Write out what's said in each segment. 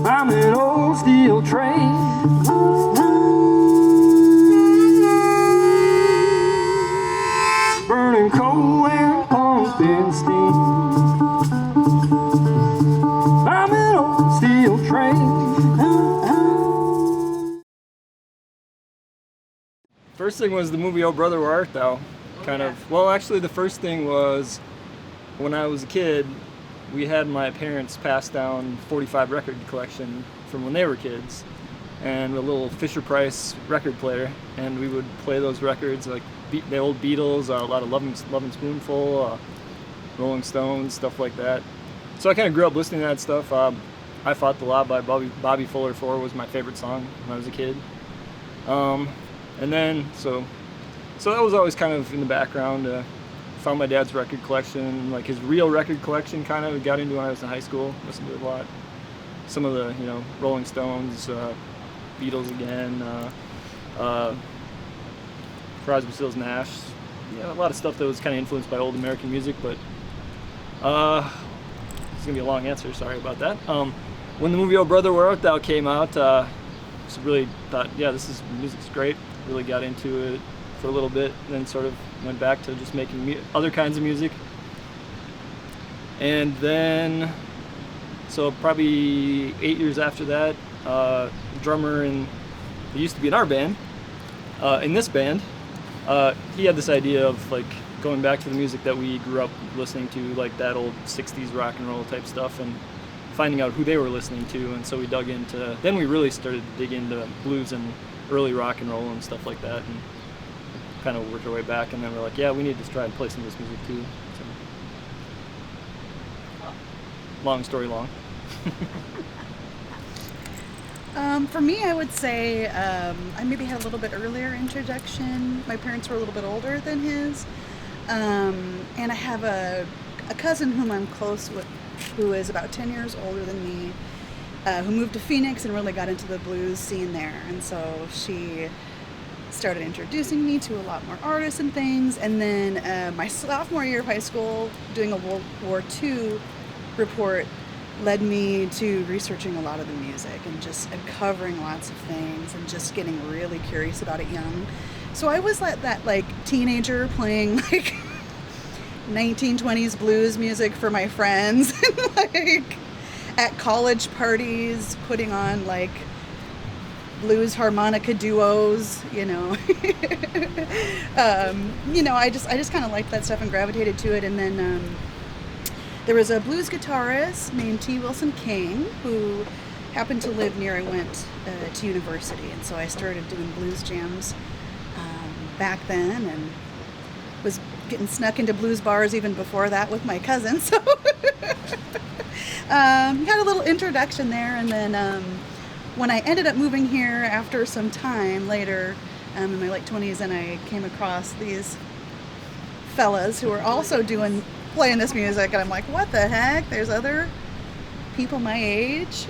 I'm an old steel train. Burning coal and pumping steam. I'm an old steel train. First thing was the movie Oh Brother Where Art Thou. Well, actually the first thing was when I was a kid, we had my parents pass down 45 record collection from when they were kids, and a little Fisher-Price record player, and we would play those records, like the old Beatles, a lot of Lovin' Spoonful, Rolling Stones, stuff like that. So I kind of grew up listening to that stuff. I Fought the Law by Bobby Fuller 4 was my favorite song when I was a kid. And then, so that was always kind of in the background. Found my dad's record collection, like his real record collection, kind of got into when I was in high school. Listened to it a lot. Some of the, Rolling Stones, Beatles again, Crosby, Stills, Nash. A lot of stuff that was kind of influenced by old American music, but it's gonna be a long answer. Sorry about that. When the movie Oh Brother Where Art Thou came out, just really thought, music's great. Really got into it for a little bit, and then sort of went back to just making other kinds of music. And then, so probably 8 years after that, drummer he used to be in our band, in this band, he had this idea of like going back to the music that we grew up listening to, like that old 60s rock and roll type stuff, and finding out who they were listening to. And so we dug into, then we really started to dig into blues and early rock and roll and stuff like that, and kind of worked our way back. And then we're like, yeah, we need to try and play some of this music too. So, long story long. For me, I would say I maybe had a little bit earlier introduction. My parents were a little bit older than his, and I have a cousin whom I'm close with, who is about 10 years older than me, who moved to Phoenix and really got into the blues scene there. And so she started introducing me to a lot more artists and things. And then my sophomore year of high school, doing a World War II report led me to researching a lot of the music and covering lots of things and just getting really curious about it young. So I was that teenager playing like 1920s blues music for my friends and at college parties, putting on like blues harmonica duos, I just kind of liked that stuff and gravitated to it. And then there was a blues guitarist named T. Wilson King who happened to live near I went to university, and so I started doing blues jams back then, and was getting snuck into blues bars even before that with my cousin. So had a little introduction there, and then when I ended up moving here after some time later, in my late 20s, and I came across these fellas who were also playing this music, and I'm like, what the heck? There's other people my age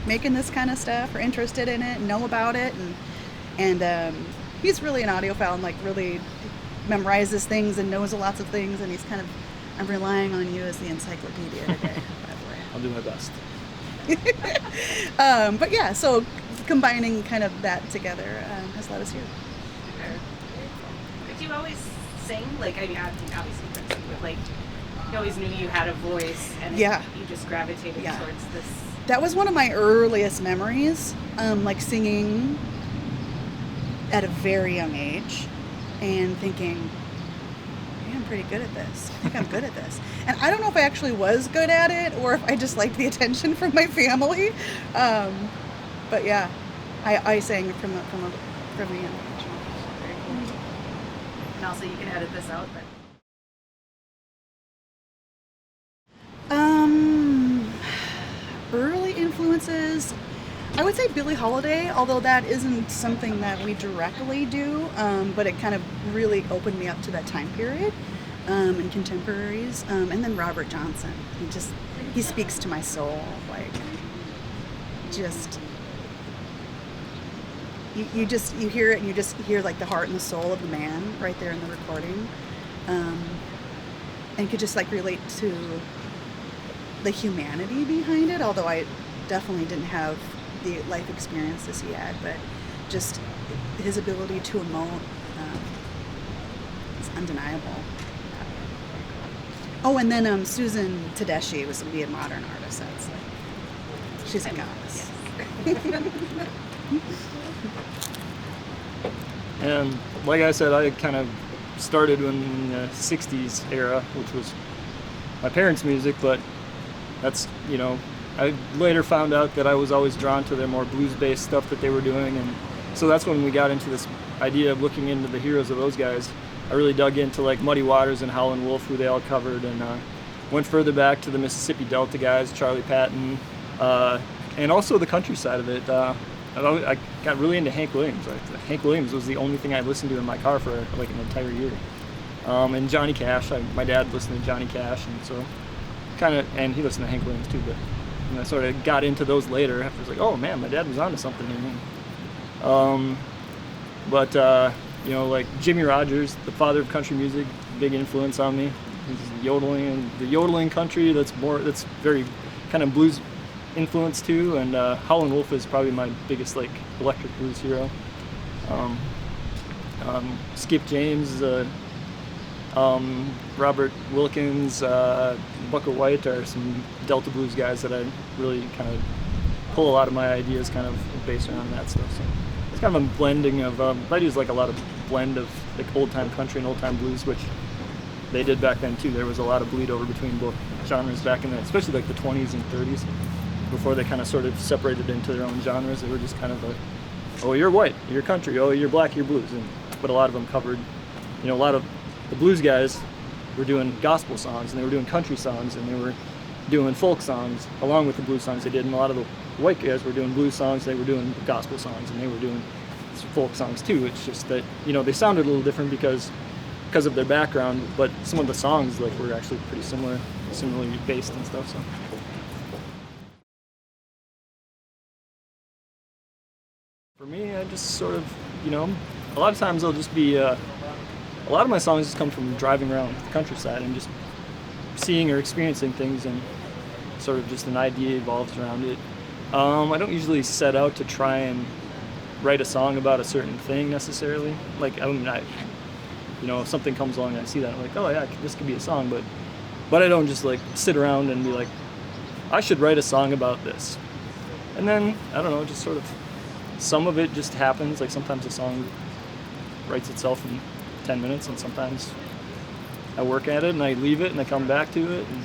making this kind of stuff, or interested in it, know about it, and he's really an audiophile and like really memorizes things and knows lots of things, and I'm relying on you as the encyclopedia today, by the way. I'll do my best. But yeah, so combining kind of that together has led us here. Did you always sing? Like, I mean, obviously, but like, you always knew you had a voice, and you just gravitated towards this. That was one of my earliest memories, like singing at a very young age, and thinking, I'm pretty good at this. I think I'm good at this. And I don't know if I actually was good at it or if I just liked the attention from my family. But yeah, I sang from a young age. Very cool. And also you can edit this out, but early influences, I would say Billie Holiday, although that isn't something that we directly do, but it kind of really opened me up to that time period, and contemporaries, and then Robert Johnson. He speaks to my soul, like, you hear it, and you just hear like the heart and the soul of the man right there in the recording, and could just like relate to the humanity behind it, although I definitely didn't have the life experiences he had, but just his ability to emote is undeniable. Oh, and then Susan Tedeschi would be a modern artist. That's like, she's a goddess. And like I said, I kind of started in the 60s era, which was my parents' music, but that's, you know, I later found out that I was always drawn to their more blues-based stuff that they were doing, and so that's when we got into this idea of looking into the heroes of those guys. I really dug into like Muddy Waters and Howlin' Wolf, who they all covered, and went further back to the Mississippi Delta guys, Charlie Patton, and also the country side of it. I got really into Hank Williams. Hank Williams was the only thing I listened to in my car for like an entire year. And Johnny Cash. My dad listened to Johnny Cash, and so and he listened to Hank Williams too. But I sort of got into those later. I was like, oh man, my dad was onto something. You know, like Jimmy Rogers, the father of country music, big influence on me. He's yodeling, and the yodeling country that's very kind of blues influence too. And Howlin' Wolf is probably my biggest like electric blues hero. Skip James, Robert Wilkins, Bucka White are some Delta blues guys that I really kind of pull a lot of my ideas kind of based around that stuff. So it's kind of a blending of, I use like a lot of blend of like old time country and old time blues, which they did back then too. There was a lot of bleed over between both genres back in the, especially like the 20s and 30s, before they kind of sort of separated into their own genres. They were just kind of like, oh, you're white, you're country, oh, you're black, you're blues. But a lot of them covered, you know, a lot of the blues guys were doing gospel songs, and they were doing country songs, and they were doing folk songs along with the blues songs they did. And a lot of the white guys were doing blues songs, they were doing gospel songs, and they were doing folk songs too. It's just that, you know, they sounded a little different because of their background, but some of the songs like were actually pretty similarly based and stuff. So for me, I just sort of, you know, a lot of times I'll just be a lot of my songs just come from driving around the countryside and just seeing or experiencing things, and sort of just an idea evolves around it. I don't usually set out to try and write a song about a certain thing necessarily. Like, I mean, you know, if something comes along and I see that, I'm like, oh yeah, this could be a song, but I don't just like sit around and be like, I should write a song about this. And then, I don't know, just sort of, some of it just happens. Like sometimes a song writes itself in 10 minutes, and sometimes I work at it and I leave it and I come back to it, and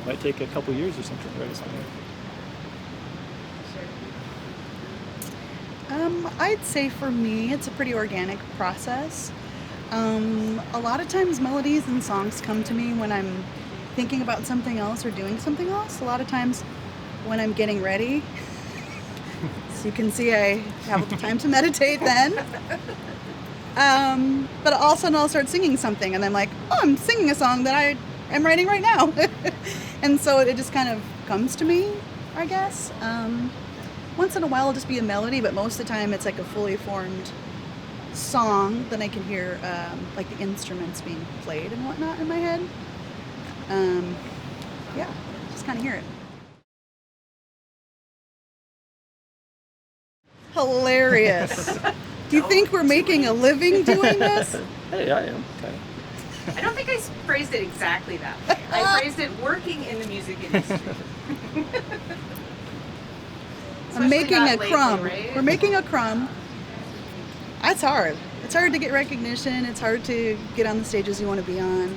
it might take a couple years or something to write a song. I'd say for me, it's a pretty organic process. A lot of times melodies and songs come to me when I'm thinking about something else or doing something else. A lot of times when I'm getting ready. So you can see I have the time to meditate then. But all of a sudden I'll start singing something, and I'm like, oh, I'm singing a song that I am writing right now. And so it just kind of comes to me, I guess. Once in a while it'll just be a melody, but most of the time it's like a fully formed song. Then I can hear like the instruments being played and whatnot in my head. Yeah, just kind of hear it. Hilarious. Do you think we're making a living doing this? Hey, I am. Okay. I don't think I phrased it exactly that way. I phrased it working in the music industry. I'm making a crumb. Lately, right? We're making a crumb. That's hard. It's hard to get recognition. It's hard to get on the stages you want to be on.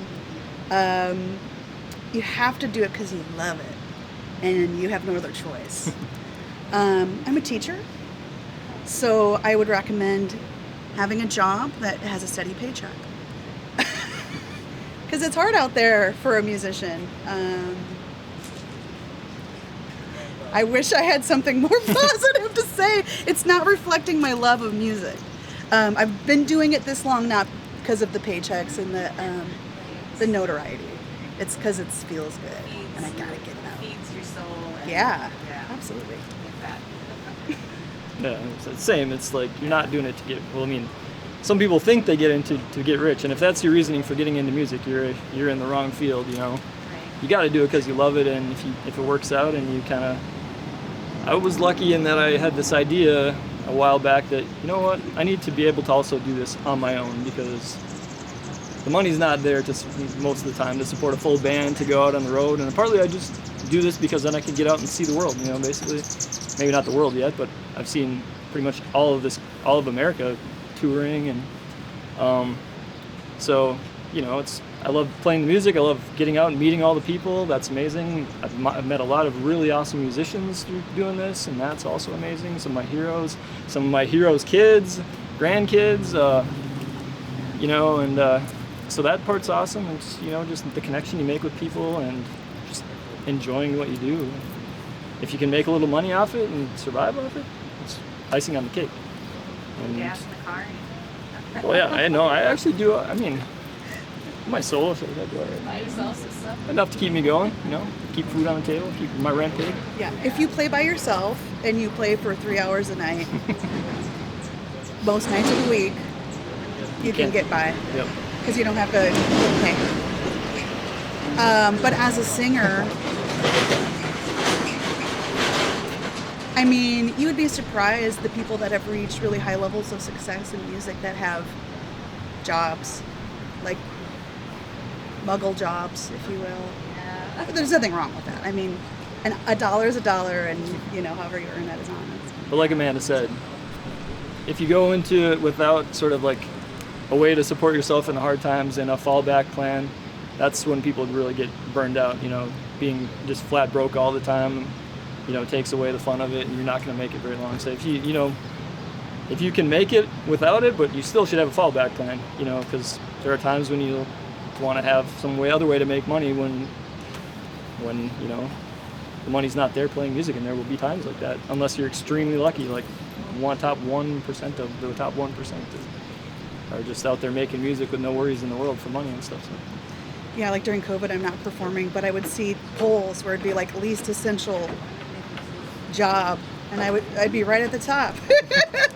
You have to do it because you love it, and you have no other choice. I'm a teacher, so I would recommend having a job that has a steady paycheck. Because it's hard out there for a musician. I wish I had something more positive to say. It's not reflecting my love of music. I've been doing it this long not because of the paychecks and the notoriety. It's because it feels good, and I gotta get it out. Feeds your soul. Yeah, absolutely. Yeah, it's the same. It's like you're not doing it to get. Well, I mean, some people think they get into to get rich, and if that's your reasoning for getting into music, you're in the wrong field. You know, you got to do it because you love it, and if it works out and you kind of I was lucky in that I had this idea a while back that, you know what, I need to be able to also do this on my own, because the money's not there to most of the time to support a full band to go out on the road. And partly I just do this because then I can get out and see the world, you know, basically. Maybe not the world yet, but I've seen pretty much all of America touring, and so, you know, I love playing the music. I love getting out and meeting all the people. That's amazing. I've met a lot of really awesome musicians through doing this, and that's also amazing. Some of my heroes' kids, grandkids, you know, and so that part's awesome. It's, you know, just the connection you make with people and just enjoying what you do. If you can make a little money off it and survive off it, it's icing on the cake. And, Gas in the car. well, yeah, I know. I actually do. I mean, my solo shows, I do all right. Buy yourself some stuff. Enough to keep me going, you know, keep food on the table, keep my rent paid. Yeah, if you play by yourself and you play for 3 hours a night, most nights of the week, you can get by. Yep. Because you don't have to pay. But as a singer, I mean, you would be surprised the people that have reached really high levels of success in music that have jobs, like muggle jobs, if you will. Yeah. But there's nothing wrong with that. I mean, and a dollar is a dollar, and you know, however you earn that is honest. But like Amanda said, if you go into it without sort of like a way to support yourself in the hard times and a fallback plan, that's when people really get burned out. You know, being just flat broke all the time, you know, takes away the fun of it, and you're not going to make it very long. So if if you can make it without it, but you still should have a fallback plan, you know, because there are times when you want to have some other way to make money when you know the money's not there playing music, and there will be times like that unless you're extremely lucky, like top 1% of the top 1% are just out there making music with no worries in the world for money and stuff. So. Yeah, like during COVID, I'm not performing, but I would see polls where it'd be like least essential job, and I'd be right at the top.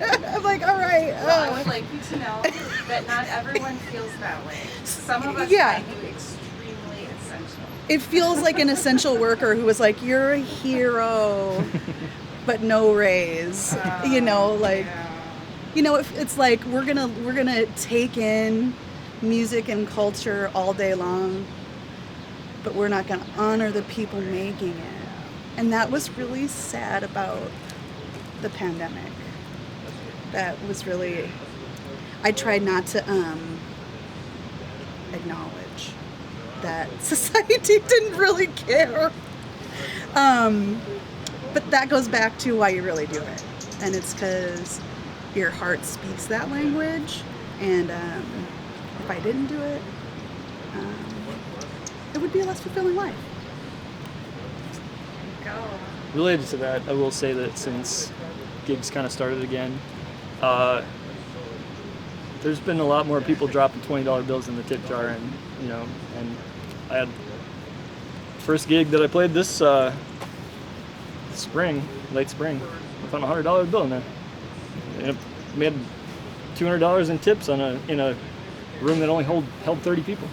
I'm like, all right. Well, I would like you to know that not everyone feels that way. Some of us find you extremely essential. It feels like an essential worker who was like, you're a hero, but no raise. You know, like, you know, it's like we're gonna take in music and culture all day long, but we're not gonna honor the people making it. And that was really sad about the pandemic. That was really, I tried not to acknowledge that society didn't really care. But that goes back to why you really do it. And it's because your heart speaks that language. And if I didn't do it, it would be a less fulfilling life. Go. Related to that, I will say that since gigs kind of started again, there's been a lot more people dropping $20 bills in the tip jar, and you know, and I had first gig that I played this spring, late spring, I found a $100 bill in there. And we had $200 in tips in a room that only held 30 people.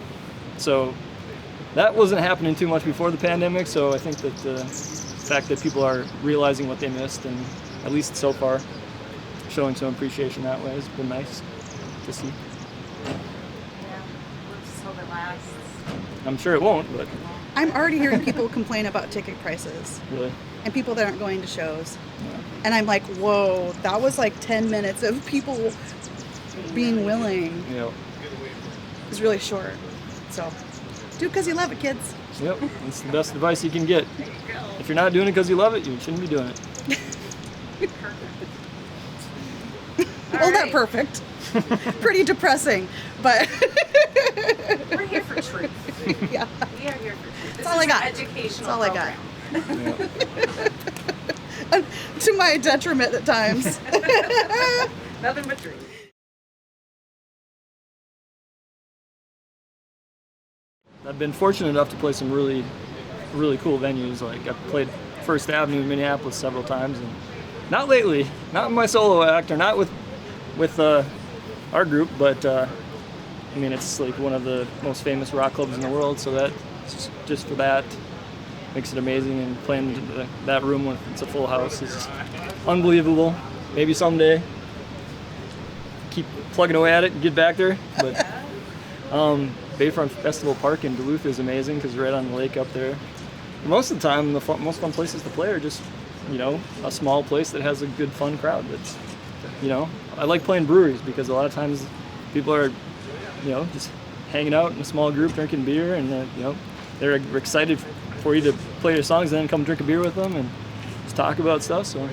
So that wasn't happening too much before the pandemic. So I think that the fact that people are realizing what they missed, and at least so far showing some appreciation that way, has been nice to see. Yeah, we'll just hope it lasts. I'm sure it won't, but I'm already hearing people complain about ticket prices. really. And people that aren't going to shows. Yeah. And I'm like, whoa, that was like 10 minutes of people being willing. You know, It was really short. So, do it because you love it, kids. yep, it's the best advice you can get. If you're not doing it because you love it, you shouldn't be doing it. Well, not perfect. Pretty depressing, but We're here for truth. yeah. We are here for truth. This That's all I is got. an educational That's all I got. program. Yeah. To my detriment at times. Nothing but truth. I've been fortunate enough to play some really, really cool venues. Like I played First Avenue in Minneapolis several times, and not lately, not in my solo act or not with our group, but I mean it's like one of the most famous rock clubs in the world. So that just for that, makes it amazing. And playing that room when it's a full house is just unbelievable. Maybe someday keep plugging away at it and get back there. But Bayfront Festival Park in Duluth is amazing because we're right on the lake up there. Most of the time, the most fun places to play are just, a small place that has a good, fun crowd. That's, I like playing breweries because a lot of times people are, just hanging out in a small group, drinking beer, and they're excited for you to play your songs, and then come drink a beer with them and just talk about stuff. So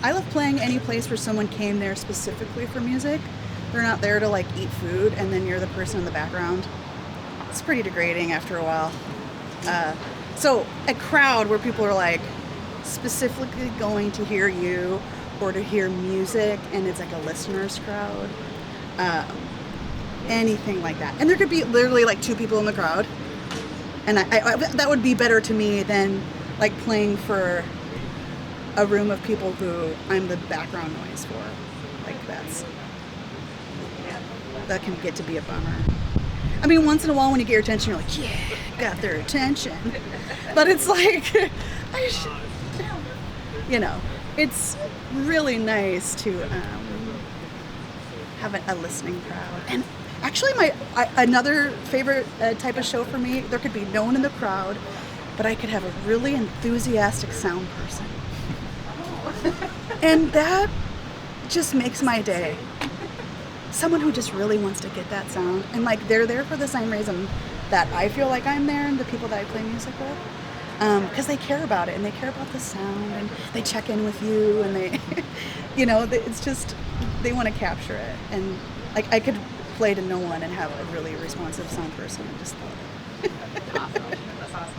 I love playing any place where someone came there specifically for music. They're not there to eat food, and then you're the person in the background. It's pretty degrading after a while. So a crowd where people are specifically going to hear you or to hear music, and it's a listener's crowd. Anything like that. And there could be literally 2 people in the crowd. And I that would be better to me than playing for a room of people who I'm the background noise for. That can get to be a bummer. I mean, once in a while when you get your attention, you're yeah, got their attention. But it's it's really nice to have a listening crowd. And actually, another favorite type of show for me, there could be no one in the crowd, but I could have a really enthusiastic sound person. And that just makes my day. Someone who just really wants to get that sound, and they're there for the same reason that I feel like I'm there, and the people that I play music with, because they care about it, and they care about the sound, and they check in with you, and they, it's just, they want to capture it. And I could play to no one and have a really responsive sound person and just love it. Awesome. That's awesome.